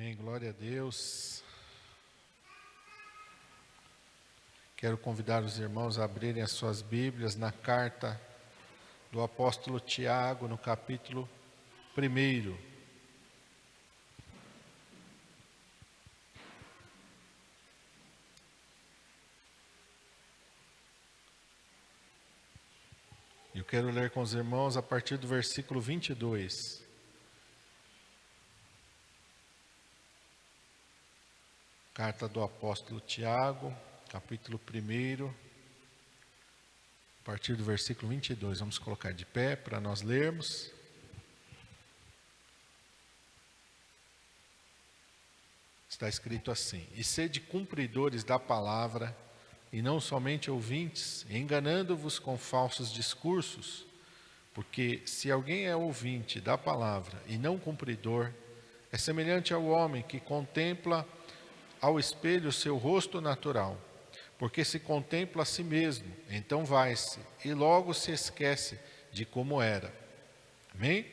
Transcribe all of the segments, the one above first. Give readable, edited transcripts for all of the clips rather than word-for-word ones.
Amém, glória a Deus. Quero convidar os irmãos a abrirem as suas Bíblias na carta do apóstolo Tiago, no capítulo 1. Eu quero ler com os irmãos a partir do versículo 22. Carta do apóstolo Tiago, capítulo 1, a partir do versículo 22. Vamos colocar de pé para nós lermos. Está escrito assim: E sede cumpridores da palavra, e não somente ouvintes, enganando-vos com falsos discursos, porque se alguém é ouvinte da palavra e não cumpridor, é semelhante ao homem que contempla ao espelho o seu rosto natural, porque se contempla a si mesmo, então vai-se e logo se esquece de como era. Amém?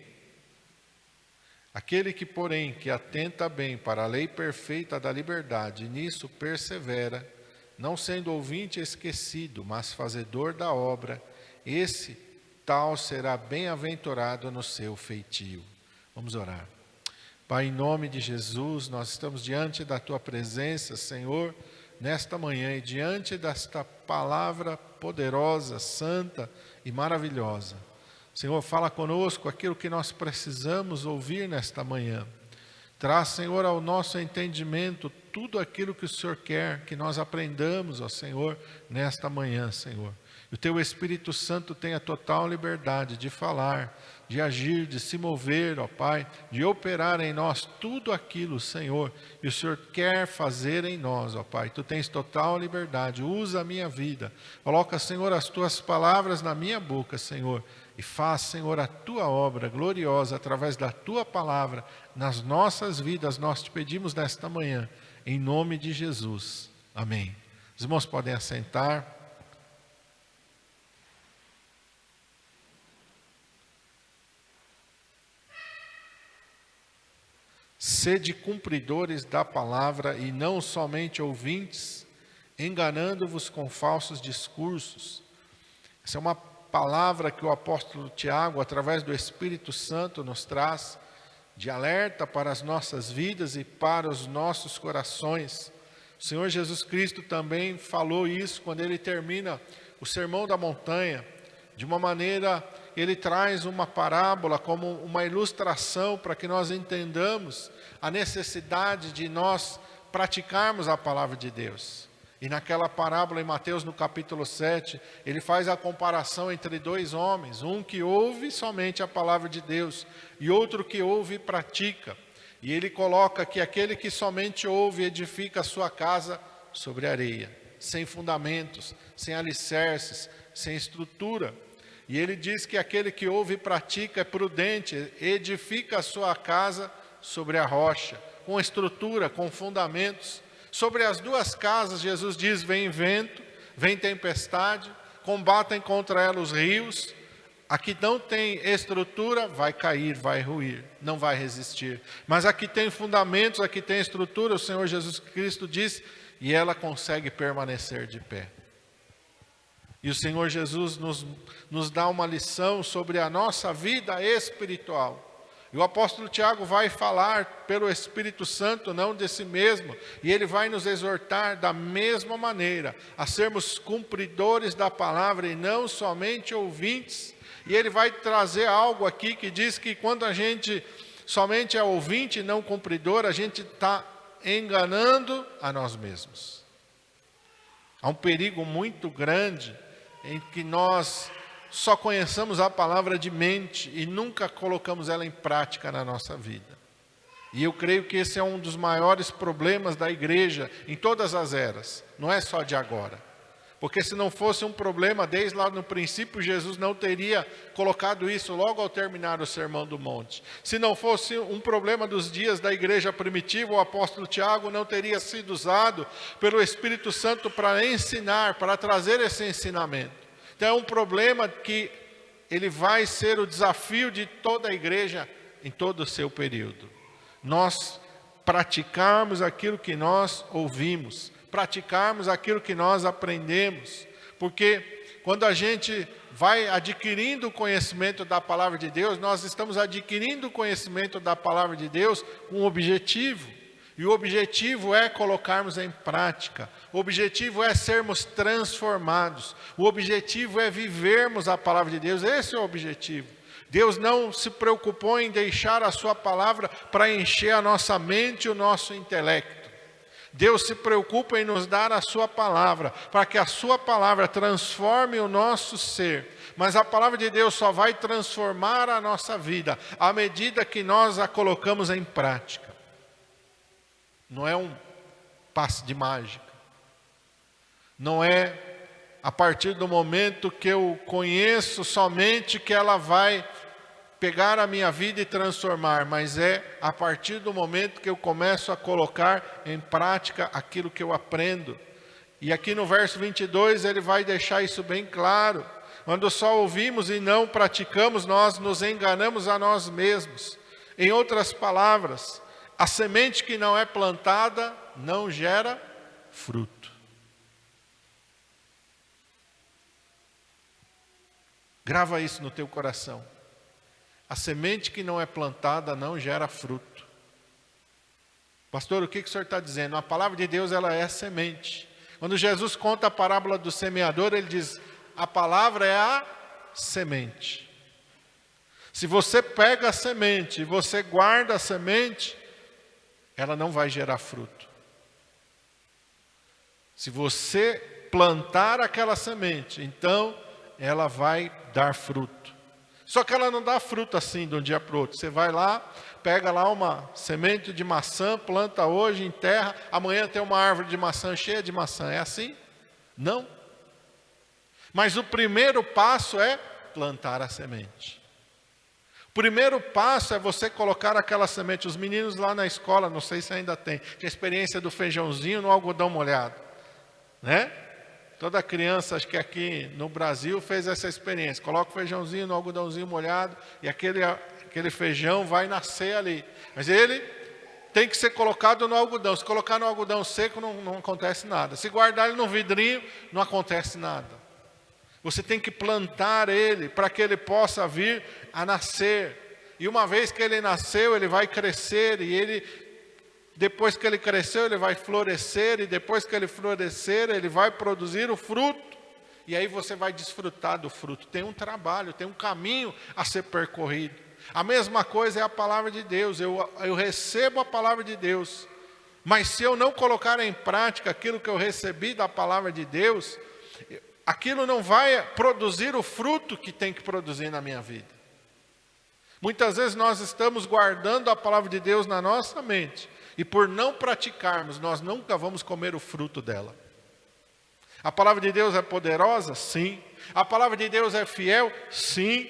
Aquele que, porém, que atenta bem para a lei perfeita da liberdade, e nisso persevera, não sendo ouvinte esquecido, mas fazedor da obra, esse tal será bem-aventurado no seu feitio. Vamos orar. Pai, em nome de Jesus, nós estamos diante da Tua presença, Senhor, nesta manhã, e diante desta palavra poderosa, santa e maravilhosa. Senhor, fala conosco aquilo que nós precisamos ouvir nesta manhã. Traz, Senhor, ao nosso entendimento tudo aquilo que o Senhor quer que nós aprendamos, ó Senhor, nesta manhã, Senhor. E o Teu Espírito Santo tem a total liberdade de falar, de agir, de se mover, ó Pai, de operar em nós tudo aquilo, Senhor, e o Senhor quer fazer em nós, ó Pai. Tu tens total liberdade, usa a minha vida. Coloca, Senhor, as Tuas palavras na minha boca, Senhor, e faz, Senhor, a Tua obra gloriosa através da Tua palavra nas nossas vidas. Nós te pedimos nesta manhã, em nome de Jesus. Amém. Os irmãos podem assentar. Sede cumpridores da palavra e não somente ouvintes, enganando-vos com falsos discursos. Essa é uma palavra que o apóstolo Tiago, através do Espírito Santo, nos traz de alerta para as nossas vidas e para os nossos corações. O Senhor Jesus Cristo também falou isso quando Ele termina o Sermão da Montanha. De uma maneira, Ele traz uma parábola como uma ilustração para que nós entendamos a necessidade de nós praticarmos a palavra de Deus. E naquela parábola em Mateus, no capítulo 7, ele faz a comparação entre dois homens, um que ouve somente a palavra de Deus e outro que ouve e pratica. E ele coloca que aquele que somente ouve edifica a sua casa sobre areia, sem fundamentos, sem alicerces, sem estrutura. E ele diz que aquele que ouve e pratica é prudente, edifica a sua casa sobre a rocha, com estrutura, com fundamentos. Sobre as duas casas, Jesus diz, vem vento, vem tempestade, combatem contra ela os rios. A que não tem estrutura vai cair, vai ruir, não vai resistir. Mas a que tem fundamentos, a que tem estrutura, o Senhor Jesus Cristo diz, e ela consegue permanecer de pé. E o Senhor Jesus nos dá uma lição sobre a nossa vida espiritual. E o apóstolo Tiago vai falar pelo Espírito Santo, não de si mesmo, e ele vai nos exortar da mesma maneira, a sermos cumpridores da palavra e não somente ouvintes. E ele vai trazer algo aqui que diz que quando a gente somente é ouvinte e não cumpridor, a gente está enganando a nós mesmos. Há um perigo muito grande em que nós só conheçamos a palavra de mente e nunca colocamos ela em prática na nossa vida. E eu creio que esse é um dos maiores problemas da igreja em todas as eras, não é só de agora. Porque se não fosse um problema, desde lá no princípio, Jesus não teria colocado isso logo ao terminar o Sermão do Monte. Se não fosse um problema dos dias da igreja primitiva, o apóstolo Tiago não teria sido usado pelo Espírito Santo para ensinar, para trazer esse ensinamento. Então é um problema que ele vai ser o desafio de toda a igreja em todo o seu período. Nós praticarmos aquilo que nós ouvimos, praticarmos aquilo que nós aprendemos, porque quando a gente vai adquirindo o conhecimento da palavra de Deus, nós estamos adquirindo o conhecimento da palavra de Deus com um objetivo, e o objetivo é colocarmos em prática, o objetivo é sermos transformados, o objetivo é vivermos a palavra de Deus, esse é o objetivo. Deus não se preocupou em deixar a sua palavra para encher a nossa mente e o nosso intelecto. Deus se preocupa em nos dar a sua palavra, para que a sua palavra transforme o nosso ser. Mas a palavra de Deus só vai transformar a nossa vida à medida que nós a colocamos em prática. Não é um passe de mágica. Não é a partir do momento que eu conheço somente que ela vai pegar a minha vida e transformar, mas é a partir do momento que eu começo a colocar em prática aquilo que eu aprendo. E aqui no verso 22 ele vai deixar isso bem claro. Quando só ouvimos e não praticamos, nós nos enganamos a nós mesmos. Em outras palavras, a semente que não é plantada não gera fruto. Grava isso no teu coração. A semente que não é plantada não gera fruto. Pastor, o que o senhor está dizendo? A palavra de Deus, ela é semente. Quando Jesus conta a parábola do semeador, ele diz, a palavra é a semente. Se você pega a semente e você guarda a semente, ela não vai gerar fruto. Se você plantar aquela semente, então ela vai dar fruto. Só que ela não dá fruto assim de um dia para o outro. Você vai lá, pega lá uma semente de maçã, planta hoje, enterra, amanhã tem uma árvore de maçã cheia de maçã. É assim? Não. Mas o primeiro passo é plantar a semente. O primeiro passo é você colocar aquela semente. Os meninos lá na escola, não sei se ainda tem, tinha a experiência do feijãozinho no algodão molhado, né? Toda criança, acho que aqui no Brasil, fez essa experiência. Coloca o feijãozinho no algodãozinho molhado e aquele feijão vai nascer ali. Mas ele tem que ser colocado no algodão. Se colocar no algodão seco, não acontece nada. Se guardar ele no vidrinho, não acontece nada. Você tem que plantar ele para que ele possa vir a nascer. E uma vez que ele nasceu, ele vai crescer e depois que ele cresceu, ele vai florescer, e depois que ele florescer, ele vai produzir o fruto, e aí você vai desfrutar do fruto. Tem um trabalho, tem um caminho a ser percorrido. A mesma coisa é a palavra de Deus. Eu recebo a palavra de Deus, mas se eu não colocar em prática aquilo que eu recebi da palavra de Deus, aquilo não vai produzir o fruto que tem que produzir na minha vida. Muitas vezes nós estamos guardando a palavra de Deus na nossa mente, e por não praticarmos, nós nunca vamos comer o fruto dela. A palavra de Deus é poderosa? Sim. A palavra de Deus é fiel? Sim.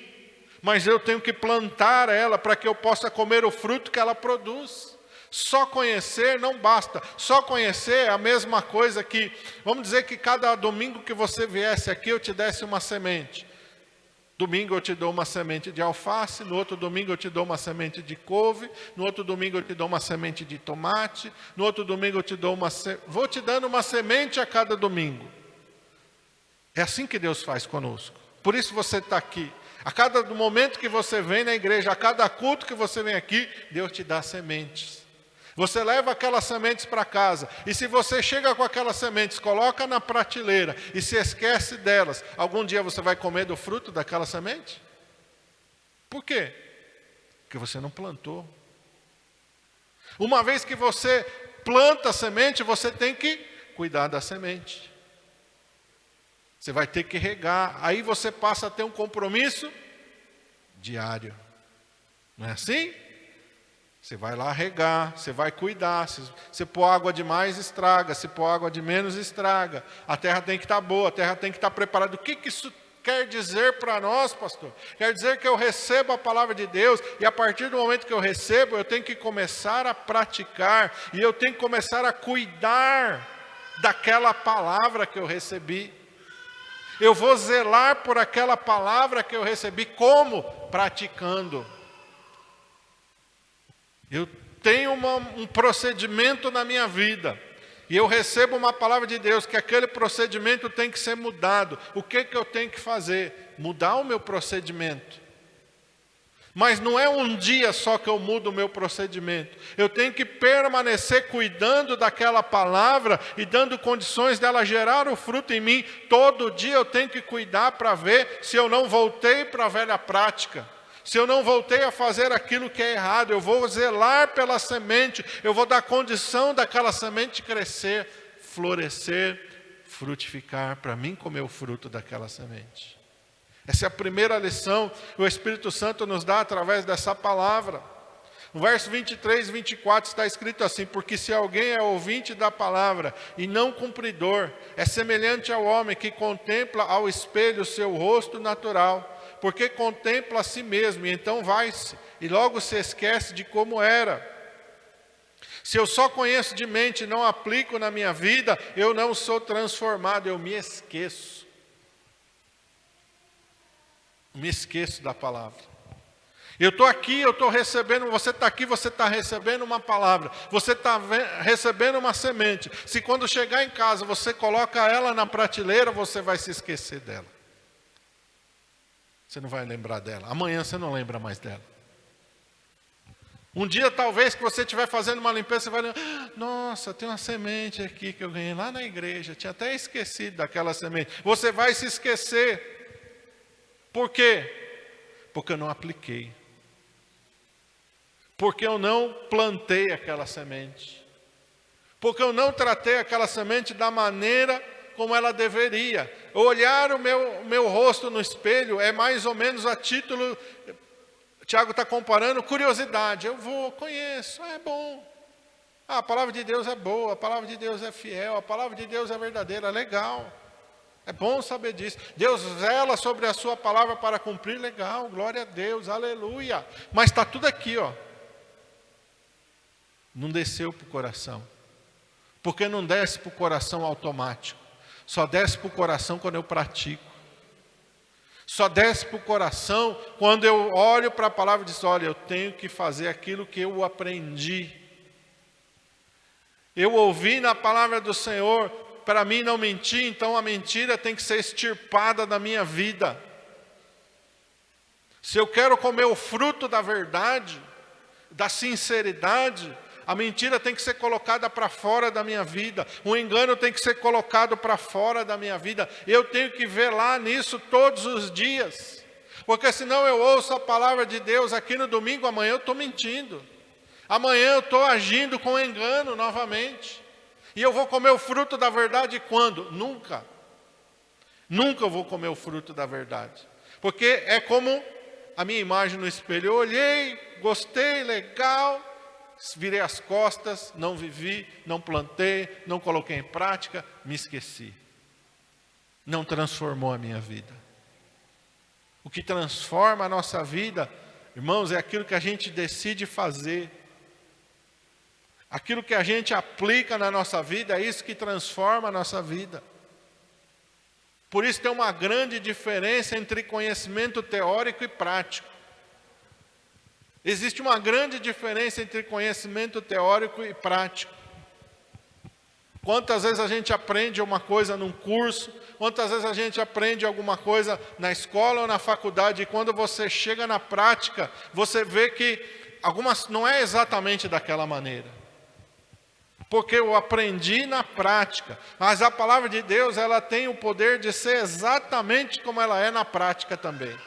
Mas eu tenho que plantar ela para que eu possa comer o fruto que ela produz. Só conhecer não basta. Só conhecer é a mesma coisa que, vamos dizer que cada domingo que você viesse aqui eu te desse uma semente. Domingo eu te dou uma semente de alface, no outro domingo eu te dou uma semente de couve, no outro domingo eu te dou uma semente de tomate, no outro domingo eu te dou vou te dando uma semente a cada domingo. É assim que Deus faz conosco. Por isso você está aqui. A cada momento que você vem na igreja, a cada culto que você vem aqui, Deus te dá sementes. Você leva aquelas sementes para casa, e se você chega com aquelas sementes, coloca na prateleira e se esquece delas, algum dia você vai comer do fruto daquela semente? Por quê? Porque você não plantou. Uma vez que você planta a semente, você tem que cuidar da semente. Você vai ter que regar, aí você passa a ter um compromisso diário. Não é assim? Você vai lá regar, você vai cuidar. Se pôr água demais, estraga. Se pôr água de menos, estraga. A terra tem que estar boa, a terra tem que estar preparada. O que isso quer dizer para nós, pastor? Quer dizer que eu recebo a palavra de Deus, e a partir do momento que eu recebo, eu tenho que começar a praticar, e eu tenho que começar a cuidar daquela palavra que eu recebi. Eu vou zelar por aquela palavra que eu recebi, como? Praticando. Eu tem um procedimento na minha vida, e eu recebo uma palavra de Deus, que aquele procedimento tem que ser mudado, o que eu tenho que fazer? Mudar o meu procedimento. Mas não é um dia só que eu mudo o meu procedimento. Eu tenho que permanecer cuidando daquela palavra e dando condições dela gerar o fruto em mim. Todo dia eu tenho que cuidar para ver se eu não voltei para a velha prática. Se eu não voltei a fazer aquilo que é errado. Eu vou zelar pela semente. Eu vou dar condição daquela semente crescer, florescer, frutificar, para mim comer o fruto daquela semente. Essa é a primeira lição que o Espírito Santo nos dá através dessa palavra. No verso 23 e 24 está escrito assim: porque se alguém é ouvinte da palavra e não cumpridor, é semelhante ao homem que contempla ao espelho o seu rosto natural, porque contempla a si mesmo, e então vai-se, e logo se esquece de como era. Se eu só conheço de mente e não aplico na minha vida, eu não sou transformado, eu me esqueço. Me esqueço da palavra. Eu estou aqui, eu estou recebendo, você está aqui, você está recebendo uma palavra, você está recebendo uma semente. Se quando chegar em casa você coloca ela na prateleira, você vai se esquecer dela. Você não vai lembrar dela. Amanhã você não lembra mais dela. Um dia talvez que você estiver fazendo uma limpeza, você vai lembrar: nossa, tem uma semente aqui que eu ganhei lá na igreja, tinha até esquecido daquela semente. Você vai se esquecer. Por quê? Porque eu não apliquei. Porque eu não plantei aquela semente. Porque eu não tratei aquela semente da maneira como ela deveria. Olhar o meu rosto no espelho é mais ou menos a título, Tiago está comparando, curiosidade. Eu conheço, é bom. A palavra de Deus é boa, a palavra de Deus é fiel, a palavra de Deus é verdadeira, legal. É bom saber disso. Deus zela sobre a sua palavra para cumprir, legal, glória a Deus, aleluia. Mas está tudo aqui, ó. Não desceu para o coração. Porque não desce para o coração automático. Só desce para o coração quando eu pratico. Só desce para o coração quando eu olho para a palavra e digo: olha, eu tenho que fazer aquilo que eu aprendi. Eu ouvi na palavra do Senhor, para mim não mentir, então a mentira tem que ser extirpada da minha vida. Se eu quero comer o fruto da verdade, da sinceridade, a mentira tem que ser colocada para fora da minha vida. O engano tem que ser colocado para fora da minha vida. Eu tenho que velar nisso todos os dias. Porque senão eu ouço a palavra de Deus aqui no domingo, amanhã eu estou mentindo. Amanhã eu estou agindo com engano novamente. E eu vou comer o fruto da verdade quando? Nunca. Nunca eu vou comer o fruto da verdade. Porque é como a minha imagem no espelho. Eu olhei, gostei, legal, virei as costas, não vivi, não plantei, não coloquei em prática, me esqueci. Não transformou a minha vida. O que transforma a nossa vida, irmãos, é aquilo que a gente decide fazer. Aquilo que a gente aplica na nossa vida, é isso que transforma a nossa vida. Por isso tem uma grande diferença entre conhecimento teórico e prático. Existe uma grande diferença entre conhecimento teórico e prático. Quantas vezes a gente aprende uma coisa num curso, quantas vezes a gente aprende alguma coisa na escola ou na faculdade, e quando você chega na prática, você vê que algumas não é exatamente daquela maneira. Porque eu aprendi na prática, mas a palavra de Deus, ela tem o poder de ser exatamente como ela é na prática também.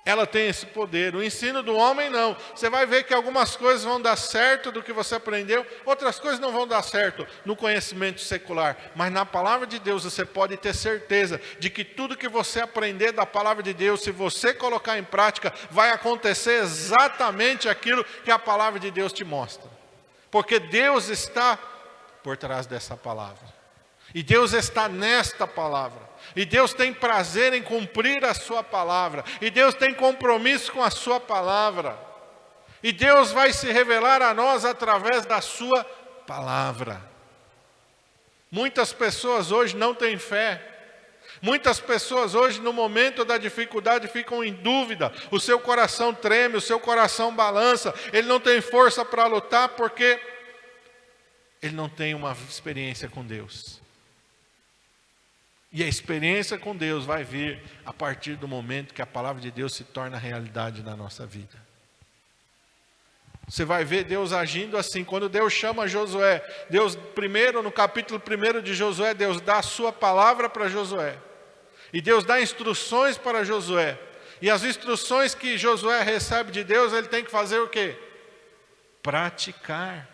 Ela tem esse poder. O ensino do homem não. Você vai ver que algumas coisas vão dar certo do que você aprendeu, outras coisas não vão dar certo no conhecimento secular. Mas na palavra de Deus você pode ter certeza de que tudo que você aprender da palavra de Deus, se você colocar em prática, vai acontecer exatamente aquilo que a palavra de Deus te mostra. Porque Deus está por trás dessa palavra. E Deus está nesta palavra. E Deus tem prazer em cumprir a sua palavra. E Deus tem compromisso com a sua palavra. E Deus vai se revelar a nós através da sua palavra. Muitas pessoas hoje não têm fé. Muitas pessoas hoje, no momento da dificuldade, ficam em dúvida. O seu coração treme, o seu coração balança. Ele não tem força para lutar porque ele não tem uma experiência com Deus. E a experiência com Deus vai vir a partir do momento que a palavra de Deus se torna realidade na nossa vida. Você vai ver Deus agindo assim. Quando Deus chama Josué, Deus primeiro, no capítulo 1 de Josué, Deus dá a sua palavra para Josué. E Deus dá instruções para Josué. E as instruções que Josué recebe de Deus, ele tem que fazer o quê? Praticar.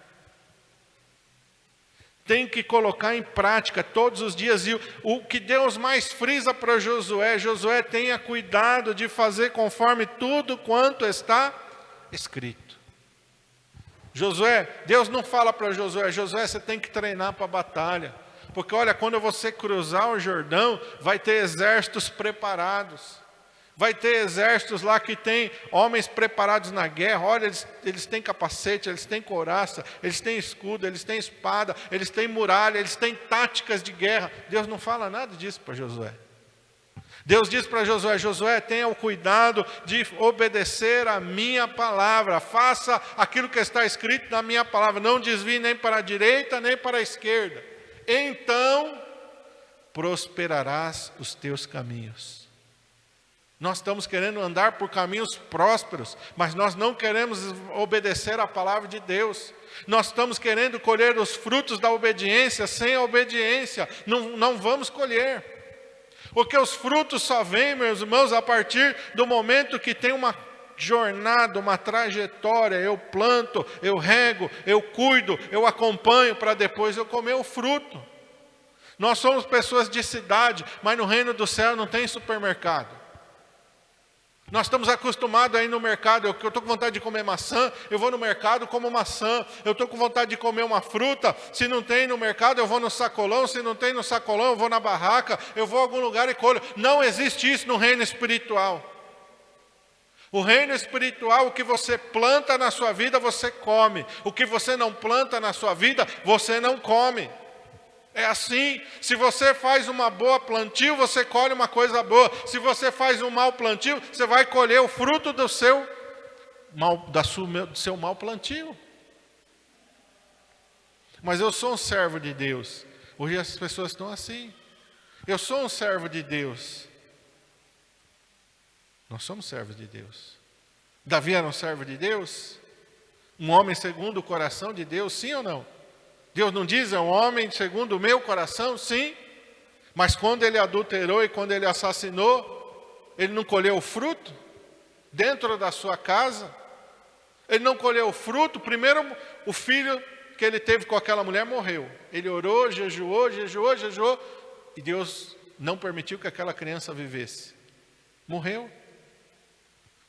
Tem que colocar em prática todos os dias. E o que Deus mais frisa para Josué, Josué tenha cuidado de fazer conforme tudo quanto está escrito. Josué, Deus não fala para Josué, Josué, você tem que treinar para a batalha. Porque olha, quando você cruzar o Jordão, vai ter exércitos preparados. Vai ter exércitos lá que tem homens preparados na guerra. Olha, eles têm capacete, eles têm couraça, eles têm escudo, eles têm espada, eles têm muralha, eles têm táticas de guerra. Deus não fala nada disso para Josué. Deus diz para Josué, Josué, tenha o cuidado de obedecer a minha palavra. Faça aquilo que está escrito na minha palavra. Não desvie nem para a direita, nem para a esquerda. Então prosperarás os teus caminhos. Nós estamos querendo andar por caminhos prósperos, mas nós não queremos obedecer à palavra de Deus. Nós estamos querendo colher os frutos da obediência sem a obediência. Não vamos colher. Porque os frutos só vêm, meus irmãos, a partir do momento que tem uma jornada, uma trajetória. Eu planto, eu rego, eu cuido, eu acompanho para depois eu comer o fruto. Nós somos pessoas de cidade, mas no reino do céu não tem supermercado. Nós estamos acostumados a ir no mercado. Eu estou com vontade de comer maçã, eu vou no mercado, como maçã. Eu estou com vontade de comer uma fruta, se não tem no mercado, eu vou no sacolão. Se não tem no sacolão, eu vou na barraca, eu vou a algum lugar e colho. Não existe isso no reino espiritual. O reino espiritual, o que você planta na sua vida, você come. O que você não planta na sua vida, você não come. É assim, se você faz uma boa plantio, você colhe uma coisa boa. Se você faz um mau plantio, você vai colher o fruto do seu mau plantio. Mas eu sou um servo de Deus. Hoje as pessoas estão assim. Eu sou um servo de Deus. Nós somos servos de Deus. Davi era um servo de Deus? Um homem segundo o coração de Deus, sim ou não? Deus não diz, é um homem segundo o meu coração? Sim. Mas quando ele adulterou e quando ele assassinou, ele não colheu o fruto dentro da sua casa? Ele não colheu o fruto? Primeiro, o filho que ele teve com aquela mulher morreu. Ele orou, jejuou, e Deus não permitiu que aquela criança vivesse. Morreu.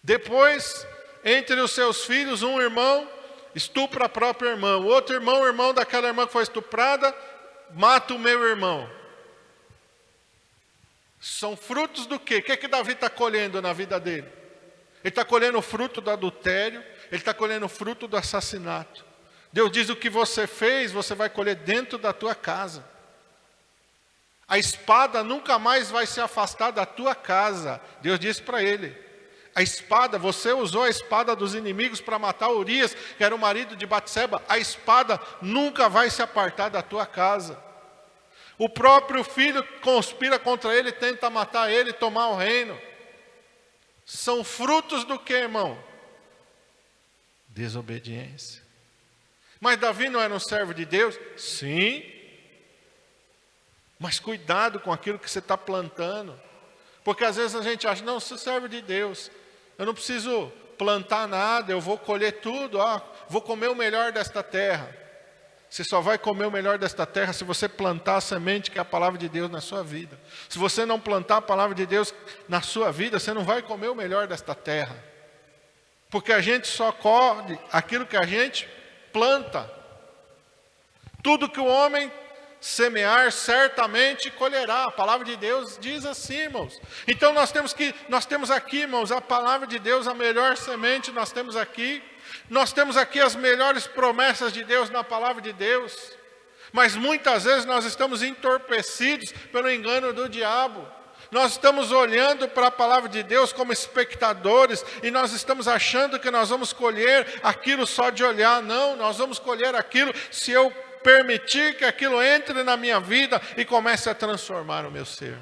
Depois, entre os seus filhos, um irmão estupra a própria irmã. O outro irmão, o irmão daquela irmã que foi estuprada, mata o meu irmão. São frutos do quê? O que Davi está colhendo na vida dele? Ele está colhendo o fruto do adultério, ele está colhendo o fruto do assassinato. Deus diz, o que você fez, você vai colher dentro da tua casa. A espada nunca mais vai se afastar da tua casa. Deus disse para ele. A espada, você usou a espada dos inimigos para matar Urias, que era o marido de Batseba. A espada nunca vai se apartar da tua casa. O próprio filho conspira contra ele, tenta matar ele e tomar o reino. São frutos do que, irmão? Desobediência. Mas Davi não era um servo de Deus? Sim. Mas cuidado com aquilo que você está plantando. Porque às vezes a gente acha, não, sou servo de Deus. Eu não preciso plantar nada, eu vou colher tudo, vou comer o melhor desta terra. Você só vai comer o melhor desta terra se você plantar a semente que é a palavra de Deus na sua vida. Se você não plantar a palavra de Deus na sua vida, você não vai comer o melhor desta terra. Porque a gente só colhe aquilo que a gente planta. Tudo que o homem semear, certamente colherá. A palavra de Deus diz assim, irmãos. Então nós temos aqui, irmãos, a palavra de Deus, a melhor semente nós temos aqui. Nós temos aqui as melhores promessas de Deus na palavra de Deus. Mas muitas vezes nós estamos entorpecidos pelo engano do diabo. Nós estamos olhando para a palavra de Deus como espectadores e nós estamos achando que nós vamos colher aquilo só de olhar. Não, nós vamos colher aquilo se eu permitir que aquilo entre na minha vida e comece a transformar o meu ser.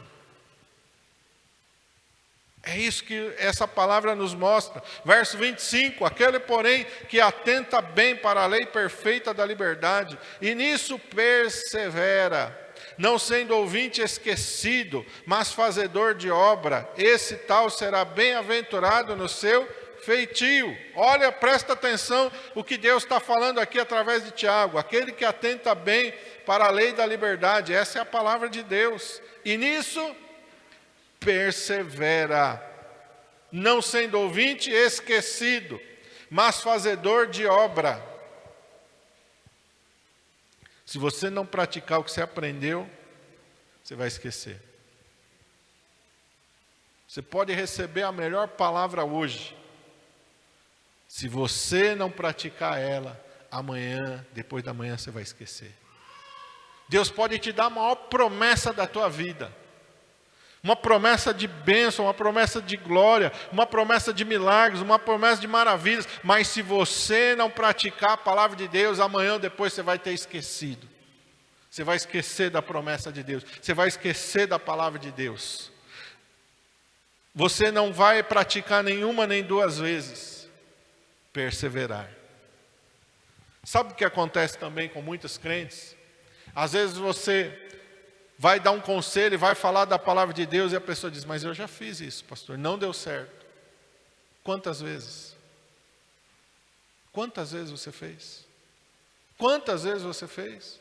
É isso que essa palavra nos mostra. Verso 25, aquele porém que atenta bem para a lei perfeita da liberdade, e nisso persevera, não sendo ouvinte esquecido, mas fazedor de obra, esse tal será bem-aventurado no seu feitio. Olha, presta atenção o que Deus está falando aqui através de Tiago. Aquele que atenta bem para a lei da liberdade, essa é a palavra de Deus. E nisso persevera, não sendo ouvinte esquecido, mas fazedor de obra. Se você não praticar o que você aprendeu, você vai esquecer. Você pode receber a melhor palavra hoje. Se você não praticar ela, amanhã, depois da manhã, você vai esquecer. Deus pode te dar a maior promessa da tua vida. Uma promessa de bênção, uma promessa de glória, uma promessa de milagres, uma promessa de maravilhas. Mas se você não praticar a palavra de Deus, amanhã ou depois você vai ter esquecido. Você vai esquecer da promessa de Deus. Você vai esquecer da palavra de Deus. Você não vai praticar nenhuma nem duas vezes. Perseverar. Sabe o que acontece também com muitos crentes? Às vezes você vai dar um conselho e vai falar da palavra de Deus e a pessoa diz, mas eu já fiz isso, pastor, não deu certo. Quantas vezes? Quantas vezes você fez? Quantas vezes você fez?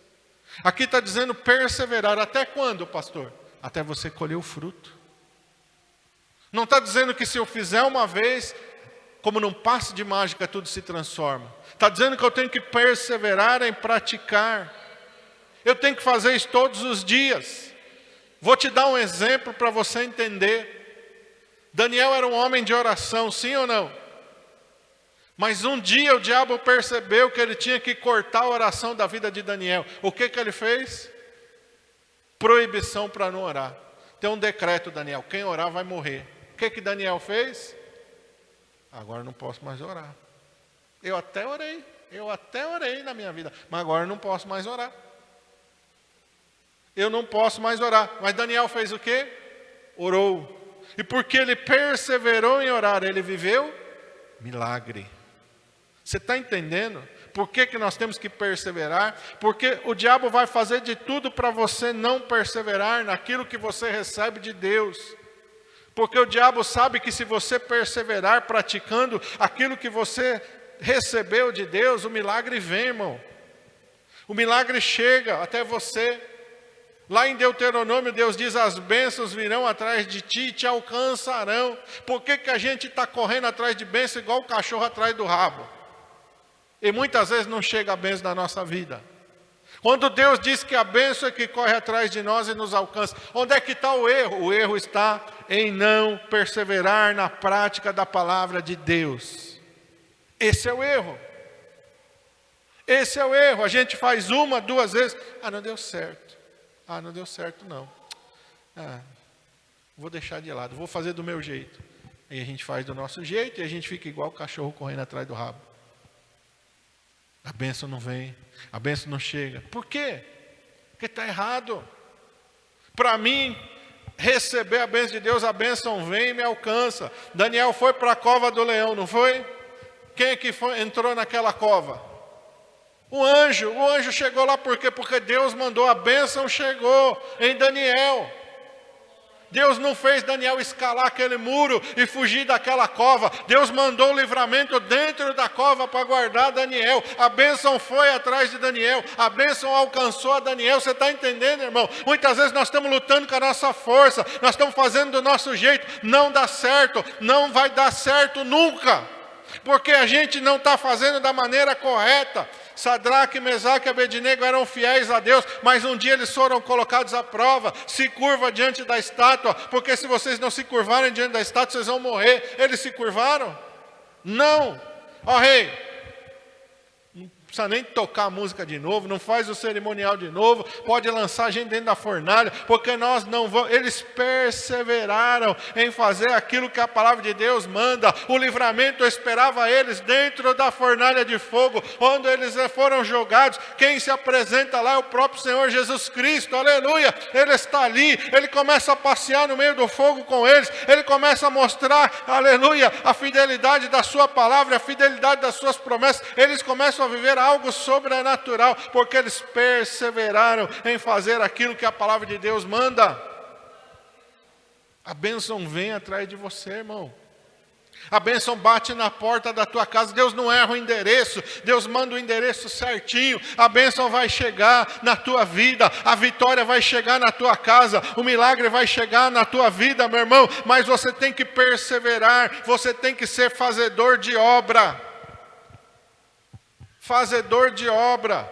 Aqui está dizendo perseverar. Até quando, pastor? Até você colher o fruto. Não está dizendo que se eu fizer uma vez, como num passe de mágica, tudo se transforma. Está dizendo que eu tenho que perseverar em praticar. Eu tenho que fazer isso todos os dias. Vou te dar um exemplo para você entender. Daniel era um homem de oração, sim ou não? Mas um dia o diabo percebeu que ele tinha que cortar a oração da vida de Daniel. O que ele fez? Proibição para não orar. Tem um decreto, Daniel, quem orar vai morrer. O que Daniel fez? Agora não posso mais orar. Eu até orei na minha vida, mas agora não posso mais orar. Eu não posso mais orar. Mas Daniel fez o quê? Orou. E porque ele perseverou em orar, ele viveu milagre. Você está entendendo? Por que nós temos que perseverar? Porque o diabo vai fazer de tudo para você não perseverar naquilo que você recebe de Deus. Porque o diabo sabe que se você perseverar praticando aquilo que você recebeu de Deus, o milagre vem, irmão. O milagre chega até você. Lá em Deuteronômio, Deus diz, as bênçãos virão atrás de ti e te alcançarão. Por que a gente está correndo atrás de bênção igual o cachorro atrás do rabo? E muitas vezes não chega a bênção na nossa vida. Quando Deus diz que a bênção é que corre atrás de nós e nos alcança, onde é que está o erro? O erro está em não perseverar na prática da palavra de Deus. Esse é o erro. Esse é o erro. A gente faz uma, duas vezes. Não deu certo. Não deu certo não. Vou deixar de lado, vou fazer do meu jeito. Aí a gente faz do nosso jeito e a gente fica igual o cachorro correndo atrás do rabo. A bênção não vem, a bênção não chega. Por quê? Porque está errado. Para mim, receber a bênção de Deus, a bênção vem e me alcança. Daniel foi para a cova do leão, não foi? Quem é que entrou naquela cova? O anjo chegou lá por quê? Porque Deus mandou, a bênção chegou em Daniel. Deus não fez Daniel escalar aquele muro e fugir daquela cova. Deus mandou o livramento dentro da cova para guardar Daniel. A bênção foi atrás de Daniel. A bênção alcançou a Daniel. Você está entendendo, irmão? Muitas vezes nós estamos lutando com a nossa força. Nós estamos fazendo do nosso jeito. Não dá certo. Não vai dar certo nunca. Porque a gente não está fazendo da maneira correta. Sadraque, Mesaque e Abednego eram fiéis a Deus, mas um dia eles foram colocados à prova. Se curva diante da estátua, porque se vocês não se curvarem diante da estátua, vocês vão morrer. Eles se curvaram? Não. Ó rei, precisa nem tocar a música de novo, não faz o cerimonial de novo, pode lançar a gente dentro da fornalha, porque nós não vamos. Eles perseveraram em fazer aquilo que a palavra de Deus manda. O livramento esperava eles dentro da fornalha de fogo, onde eles foram jogados. Quem se apresenta lá é o próprio Senhor Jesus Cristo, aleluia. Ele está ali, ele começa a passear no meio do fogo com eles, ele começa a mostrar, aleluia, a fidelidade da sua palavra, a fidelidade das suas promessas. Eles começam a viver algo sobrenatural, porque eles perseveraram em fazer aquilo que a palavra de Deus manda. A bênção vem atrás de você, irmão. A bênção bate na porta da tua casa. Deus não erra o endereço, Deus manda o endereço certinho. A bênção vai chegar na tua vida, a vitória vai chegar na tua casa, o milagre vai chegar na tua vida, meu irmão. Mas você tem que perseverar, você tem que ser fazedor de obra. Fazedor de obra.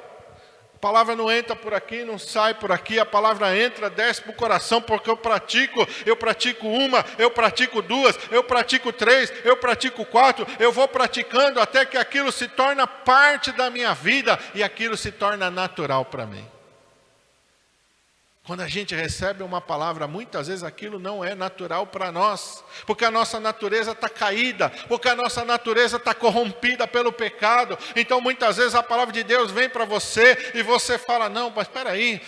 A palavra não entra por aqui, não sai por aqui. A palavra entra, desce para o coração, porque eu pratico uma, eu pratico duas, eu pratico três, eu pratico quatro. Eu vou praticando até que aquilo se torna parte da minha vida e aquilo se torna natural para mim. Quando a gente recebe uma palavra, muitas vezes aquilo não é natural para nós, porque a nossa natureza está caída, porque a nossa natureza está corrompida pelo pecado. Então muitas vezes a palavra de Deus vem para você e você fala, não, mas espera aí,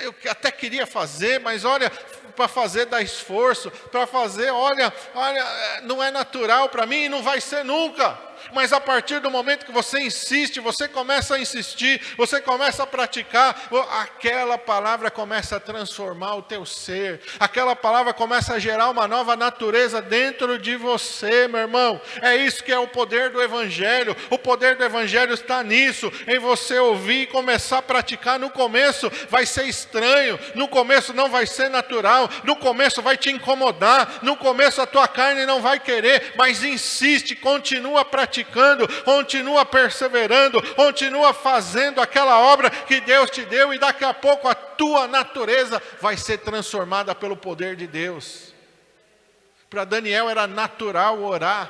eu até queria fazer, mas olha, para fazer dá esforço, para fazer, olha, não é natural para mim e não vai ser nunca. Mas a partir do momento que você insiste, você começa a insistir, você começa a praticar, aquela palavra começa a transformar o teu ser, aquela palavra começa a gerar uma nova natureza dentro de você, meu irmão. É isso que é o poder do Evangelho. O poder do Evangelho está nisso, em você ouvir e começar a praticar. No começo vai ser estranho, no começo não vai ser natural, no começo vai te incomodar, no começo a tua carne não vai querer, mas insiste, continua praticando, continua perseverando, continua fazendo aquela obra que Deus te deu, e daqui a pouco a tua natureza vai ser transformada pelo poder de Deus. Para Daniel era natural orar,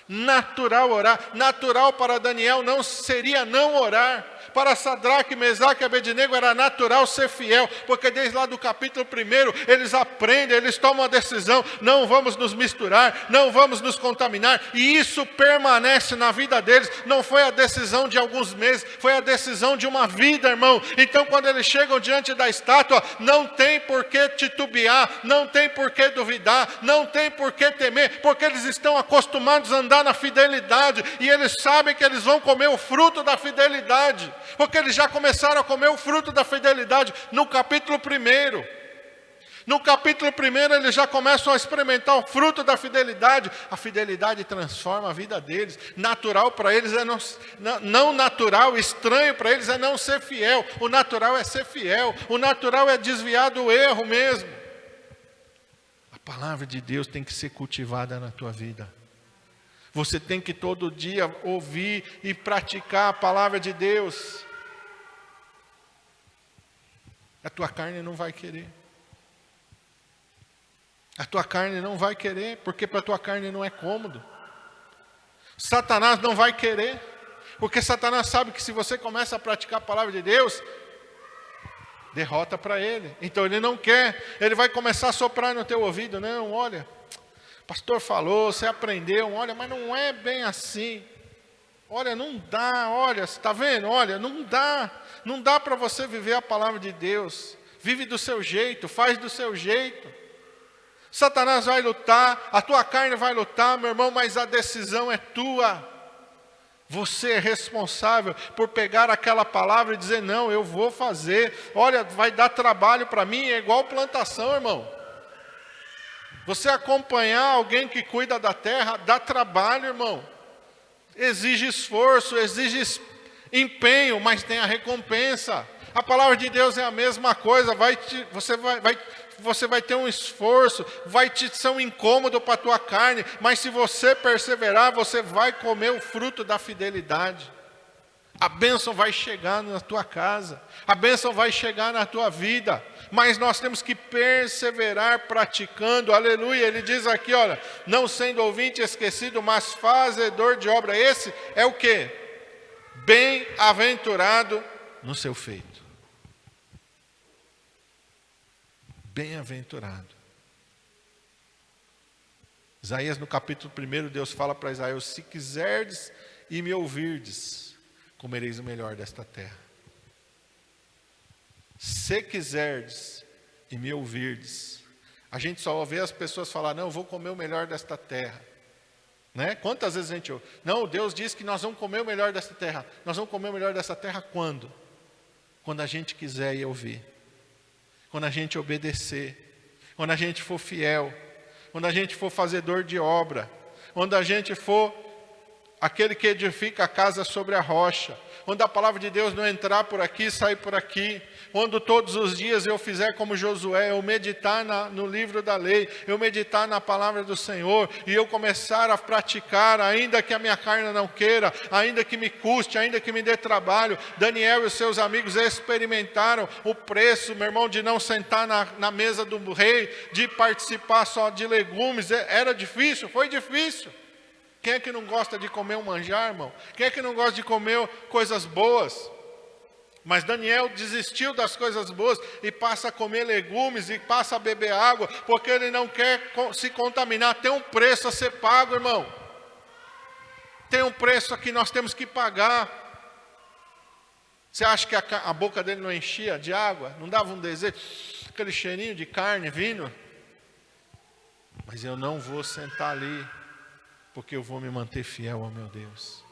natural para Daniel não seria não orar. Para Sadraque, Mesaque e Abednego era natural ser fiel, porque desde lá do capítulo 1, eles aprendem, eles tomam a decisão, não vamos nos misturar, não vamos nos contaminar, e isso permanece na vida deles. Não foi a decisão de alguns meses, foi a decisão de uma vida, irmão. Então quando eles chegam diante da estátua, não tem por que titubear, não tem por que duvidar, não tem por que temer, porque eles estão acostumados a andar na fidelidade, e eles sabem que eles vão comer o fruto da fidelidade, porque eles já começaram a comer o fruto da fidelidade no capítulo 1. No capítulo 1 eles já começam a experimentar o fruto da fidelidade. A fidelidade transforma a vida deles. Natural para eles é não natural, estranho para eles é não ser fiel. O natural é ser fiel, o natural é desviar do erro mesmo. A palavra de Deus tem que ser cultivada na tua vida. Você tem que todo dia ouvir e praticar a palavra de Deus. A tua carne não vai querer. A tua carne não vai querer, porque para a tua carne não é cômodo. Satanás não vai querer, porque Satanás sabe que se você começa a praticar a palavra de Deus, derrota para ele. Então ele não quer, ele vai começar a soprar no teu ouvido. Não, olha, pastor falou, você aprendeu, olha, mas não é bem assim. Olha, não dá, olha, você está vendo? Olha, não dá para você viver a palavra de Deus. Vive do seu jeito, faz do seu jeito. Satanás vai lutar, a tua carne vai lutar, meu irmão, mas a decisão é tua. Você é responsável por pegar aquela palavra e dizer, não, eu vou fazer. Olha, vai dar trabalho para mim, é igual plantação, irmão. Você acompanhar alguém que cuida da terra, dá trabalho, irmão. Exige esforço, exige empenho, mas tem a recompensa. A palavra de Deus é a mesma coisa. Você vai ter um esforço, vai ser um incômodo para a tua carne, mas se você perseverar, você vai comer o fruto da fidelidade. A bênção vai chegar na tua casa, a bênção vai chegar na tua vida, mas nós temos que perseverar praticando, aleluia. Ele diz aqui, olha, não sendo ouvinte esquecido, mas fazedor de obra. Esse é o quê? bem-aventurado no seu feito. Bem-aventurado. Isaías, no capítulo 1, Deus fala para Israel: se quiserdes e me ouvirdes, comereis o melhor desta terra. Se quiserdes e me ouvirdes. A gente só vê as pessoas falar: não, eu vou comer o melhor desta terra. Né? Quantas vezes a gente ouve? Não, Deus diz que nós vamos comer o melhor desta terra. Nós vamos comer o melhor desta terra quando? Quando a gente quiser ir ouvir. Quando a gente obedecer. Quando a gente for fiel. Quando a gente for fazedor de obra. Quando a gente for aquele que edifica a casa sobre a rocha. Quando a palavra de Deus não entrar por aqui e sair por aqui. Quando todos os dias eu fizer como Josué, eu meditar no livro da lei, eu meditar na palavra do Senhor, e eu começar a praticar, ainda que a minha carne não queira, ainda que me custe, ainda que me dê trabalho. Daniel e os seus amigos experimentaram o preço, meu irmão, de não sentar na mesa do rei, de participar só de legumes. Era difícil, foi difícil. Quem é que não gosta de comer um manjar, irmão? Quem é que não gosta de comer coisas boas? Mas Daniel desistiu das coisas boas e passa a comer legumes e passa a beber água, porque ele não quer se contaminar. Tem um preço a ser pago, irmão. Tem um preço que nós temos que pagar. Você acha que a boca dele não enchia de água? Não dava um desejo? Aquele cheirinho de carne vindo? Mas eu não vou sentar ali, porque eu vou me manter fiel ao meu Deus.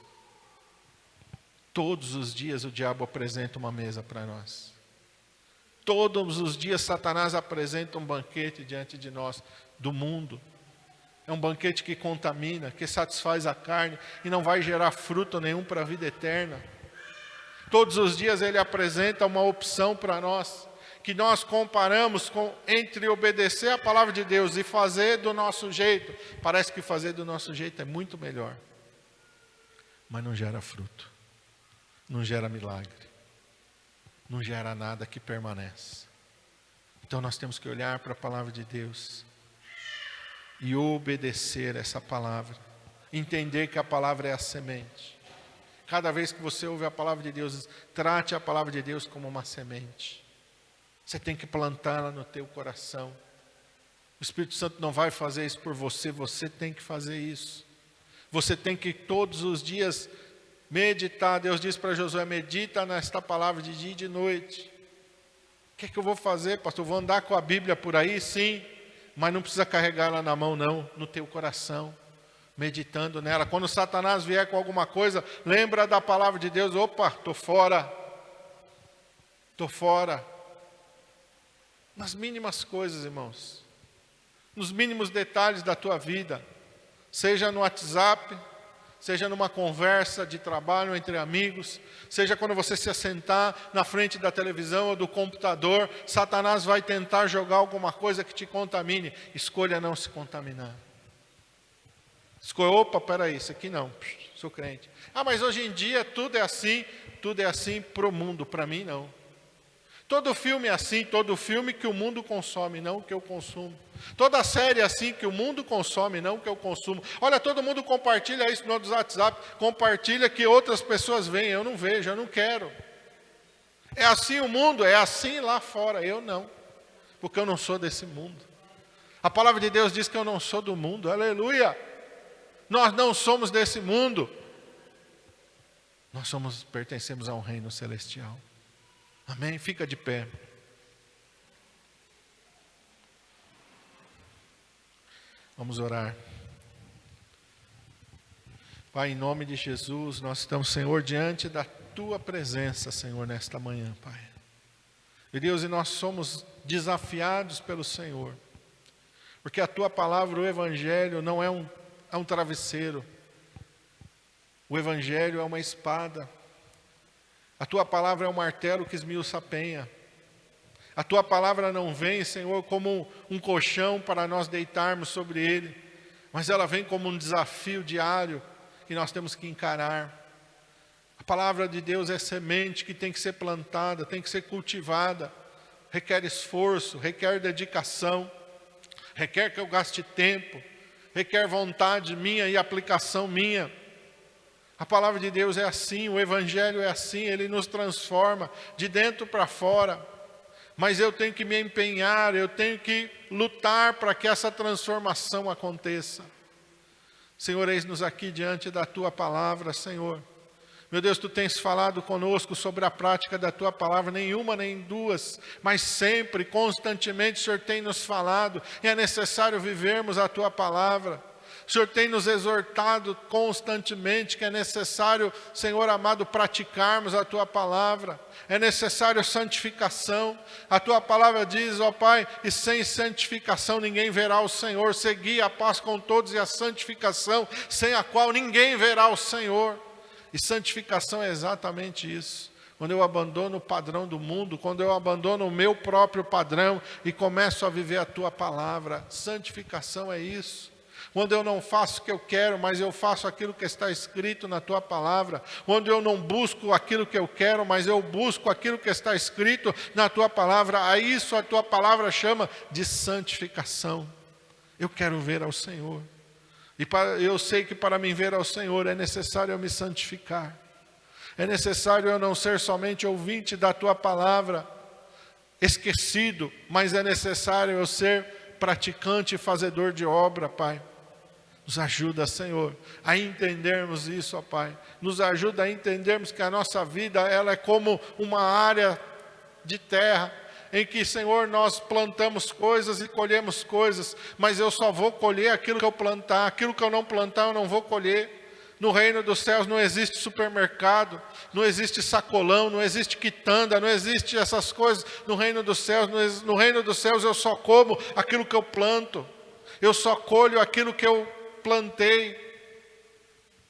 Todos os dias o diabo apresenta uma mesa para nós. Todos os dias Satanás apresenta um banquete diante de nós, do mundo. É um banquete que contamina, que satisfaz a carne e não vai gerar fruto nenhum para a vida eterna. Todos os dias ele apresenta uma opção para nós, que nós comparamos entre obedecer a palavra de Deus e fazer do nosso jeito. Parece que fazer do nosso jeito é muito melhor, mas não gera fruto. Não gera milagre, não gera nada que permanece. Então nós temos que olhar para a palavra de Deus e obedecer essa palavra, entender que a palavra é a semente. Cada vez que você ouve a palavra de Deus, trate a palavra de Deus como uma semente. Você tem que plantá-la no teu coração. O Espírito Santo não vai fazer isso por você, você tem que fazer isso. Você tem que todos os dias meditar. Deus diz para Josué: medita nesta palavra de dia e de noite. O que é que eu vou fazer, pastor? Eu vou andar com a Bíblia por aí? Sim, mas não precisa carregá-la na mão não, no teu coração, meditando nela. Quando Satanás vier com alguma coisa, lembra da palavra de Deus. Opa, estou fora. Nas mínimas coisas, irmãos, nos mínimos detalhes da tua vida, seja no WhatsApp, seja numa conversa de trabalho entre amigos, seja quando você se assentar na frente da televisão ou do computador, Satanás vai tentar jogar alguma coisa que te contamine. Escolha não se contaminar. Escolha: opa, peraí, isso aqui não, sou crente. Ah, mas hoje em dia tudo é assim para o mundo, para mim não. Todo filme é assim, todo filme que o mundo consome, não que eu consumo. Toda série é assim, que o mundo consome, não que eu consumo. Olha, todo mundo compartilha isso no WhatsApp, compartilha que outras pessoas veem, eu não vejo, eu não quero. É assim o mundo, é assim lá fora, eu não, porque eu não sou desse mundo. A palavra de Deus diz que eu não sou do mundo, aleluia. Nós não somos desse mundo, nós pertencemos a um reino celestial. Amém? Fica de pé. Vamos orar. Pai, em nome de Jesus, nós estamos, Senhor, diante da Tua presença, Senhor, nesta manhã, Pai. E Deus, e nós somos desafiados pelo Senhor, porque a Tua palavra, o Evangelho, não é um travesseiro. O Evangelho é uma espada. A Tua palavra é um martelo que esmiuça a penha. A Tua palavra não vem, Senhor, como um colchão para nós deitarmos sobre ele, mas ela vem como um desafio diário que nós temos que encarar. A palavra de Deus é semente que tem que ser plantada, tem que ser cultivada, requer esforço, requer dedicação, requer que eu gaste tempo, requer vontade minha e aplicação minha. A palavra de Deus é assim, o Evangelho é assim, ele nos transforma de dentro para fora. Mas eu tenho que me empenhar, eu tenho que lutar para que essa transformação aconteça. Senhor, eis-nos aqui diante da Tua palavra, Senhor. Meu Deus, Tu tens falado conosco sobre a prática da Tua palavra, nenhuma nem duas, mas sempre, constantemente, o Senhor tem nos falado, e é necessário vivermos a Tua palavra. O Senhor tem nos exortado constantemente que é necessário, Senhor amado, praticarmos a Tua palavra. É necessário santificação. A Tua palavra diz, ó Pai, e sem santificação ninguém verá o Senhor. Segui a paz com todos e a santificação, sem a qual ninguém verá o Senhor. E santificação é exatamente isso. Quando eu abandono o padrão do mundo, quando eu abandono o meu próprio padrão e começo a viver a Tua palavra. Santificação é isso. Quando eu não faço o que eu quero, mas eu faço aquilo que está escrito na Tua palavra. Quando eu não busco aquilo que eu quero, mas eu busco aquilo que está escrito na Tua palavra. A isso a Tua palavra chama de santificação. Eu quero ver ao Senhor. E eu sei que para mim ver ao Senhor é necessário eu me santificar. É necessário eu não ser somente ouvinte da Tua palavra, esquecido, mas é necessário eu ser praticante e fazedor de obra, Pai. Nos ajuda, Senhor, a entendermos isso, ó Pai. Nos ajuda a entendermos que a nossa vida, ela é como uma área de terra, em que, Senhor, nós plantamos coisas e colhemos coisas, mas eu só vou colher aquilo que eu plantar, aquilo que eu não plantar eu não vou colher. No reino dos céus não existe supermercado, não existe sacolão, não existe quitanda, não existe essas coisas. No reino dos céus, no reino dos céus eu só como aquilo que eu planto, eu só colho aquilo que eu plantei.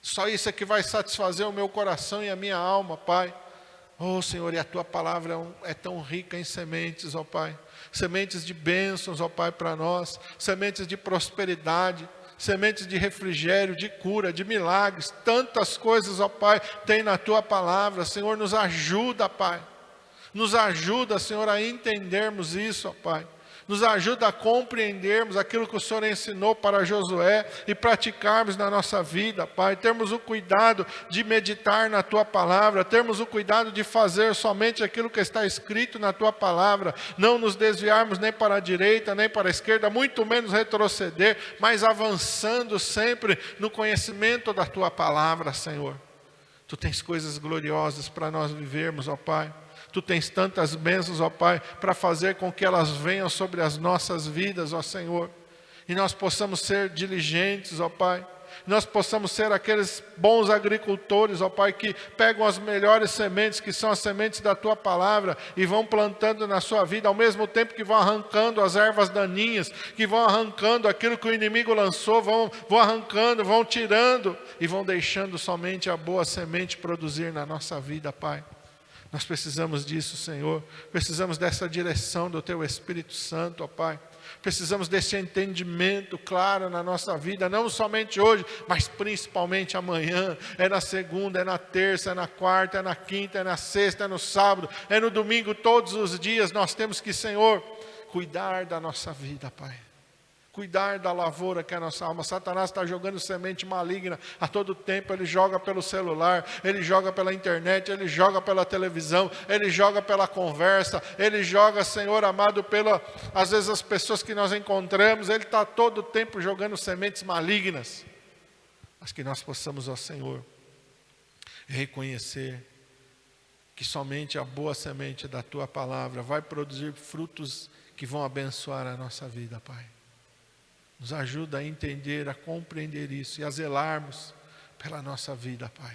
Só isso é que vai satisfazer o meu coração e a minha alma, Pai. Oh Senhor, e a Tua palavra é tão rica em sementes, ó Pai. Sementes de bênçãos, ó Pai, para nós. Sementes de prosperidade, sementes de refrigério, de cura, de milagres. Tantas coisas, ó Pai, tem na Tua palavra. Senhor, nos ajuda, Pai. Nos ajuda, Senhor, a entendermos isso, ó Pai. Nos ajuda a compreendermos aquilo que o Senhor ensinou para Josué e praticarmos na nossa vida, Pai. Termos o cuidado de meditar na Tua palavra, termos o cuidado de fazer somente aquilo que está escrito na Tua palavra, não nos desviarmos nem para a direita, nem para a esquerda, muito menos retroceder, mas avançando sempre no conhecimento da Tua palavra, Senhor. Tu tens coisas gloriosas para nós vivermos, ó Pai. Tu tens tantas bênçãos, ó Pai, para fazer com que elas venham sobre as nossas vidas, ó Senhor. E nós possamos ser diligentes, ó Pai. Nós possamos ser aqueles bons agricultores, ó Pai, que pegam as melhores sementes, que são as sementes da Tua palavra, e vão plantando na sua vida, ao mesmo tempo que vão arrancando as ervas daninhas, que vão arrancando aquilo que o inimigo lançou, vão arrancando, vão tirando, e vão deixando somente a boa semente produzir na nossa vida, Pai. Nós precisamos disso, Senhor. Precisamos dessa direção do Teu Espírito Santo, ó Pai. Precisamos desse entendimento claro na nossa vida, não somente hoje, mas principalmente amanhã. É na segunda, é na terça, é na quarta, é na quinta, é na sexta, é no sábado, é no domingo, todos os dias. Nós temos que, Senhor, cuidar da nossa vida, Pai. Cuidar da lavoura que é a nossa alma. Satanás está jogando semente maligna a todo tempo. Ele joga pelo celular, ele joga pela internet, ele joga pela televisão, ele joga pela conversa, ele joga, Senhor amado, às vezes as pessoas que nós encontramos. Ele está todo tempo jogando sementes malignas. Mas que nós possamos, ó Senhor, reconhecer que somente a boa semente da Tua palavra vai produzir frutos que vão abençoar a nossa vida, Pai. Nos ajuda a entender, a compreender isso e a zelarmos pela nossa vida, Pai.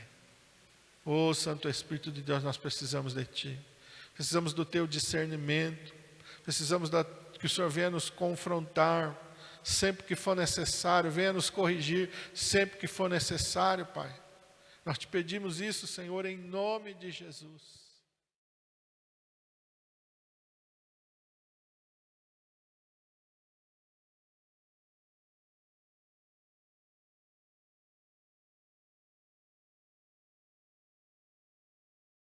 Ô Santo Espírito de Deus, nós precisamos de Ti. Precisamos do Teu discernimento. Precisamos que o Senhor venha nos confrontar sempre que for necessário. Venha nos corrigir sempre que for necessário, Pai. Nós te pedimos isso, Senhor, em nome de Jesus.